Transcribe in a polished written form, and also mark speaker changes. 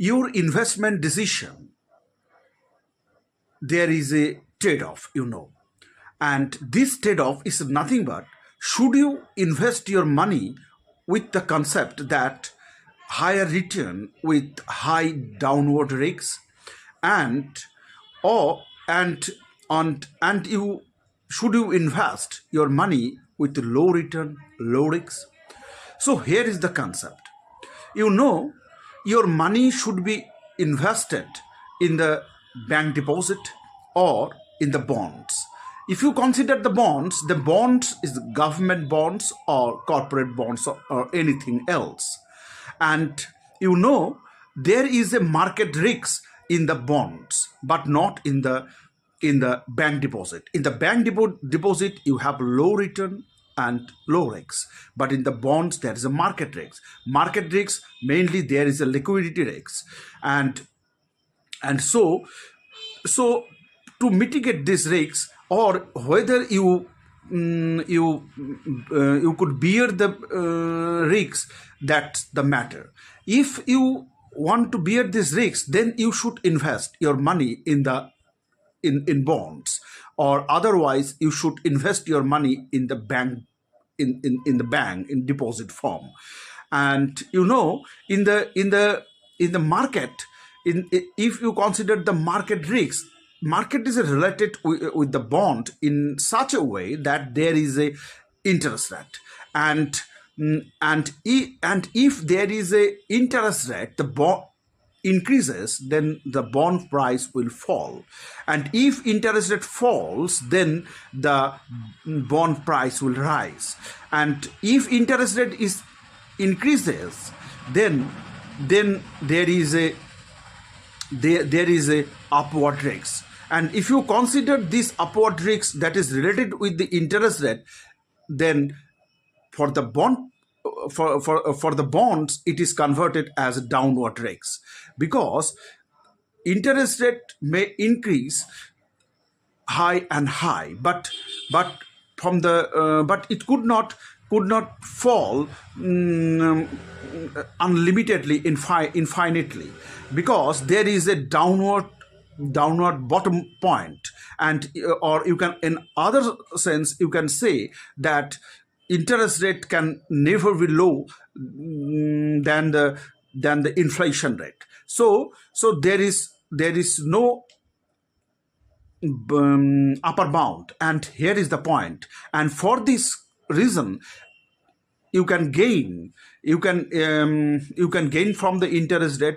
Speaker 1: your investment decision, there is a trade-off, and this trade-off is nothing but, should you invest your money with the concept that higher return with high downward risks, and or and you should you invest your money with low return, low risks? So here is the concept. Your money should be invested in the bank deposit or in the bonds. If you consider the bonds is the government bonds or corporate bonds, or anything else. And there is a market risk in the bonds, but not in the bank deposit. In the bank deposit, you have low return and low risks, but in the bonds there is a market risk. Market risk, mainly there is a liquidity risk, and so to mitigate this risks, or whether you could bear the risks, that's the matter. If you want to bear this risk, then you should invest your money in bonds, or otherwise you should invest your money in the bank, in the bank, in deposit form. And in the market, if you consider the market risks, market is related with the bond in such a way that there is a interest rate, and if there is a interest rate, the bond increases, then the bond price will fall, and if interest rate falls, then the bond price will rise, and if interest rate is increases, then there is a upward risk. And if you consider this upward risk that is related with the interest rate, then for the the bonds, it is converted as a downward risk, because interest rate may increase high and high, but it could not fall unlimitedly, infinitely, because there is a downward bottom point. And or you can, in other sense, you can say that interest rate can never be low than the inflation rate. So there is no upper bound, and here is the point. And for this reason, you can gain from the interest rate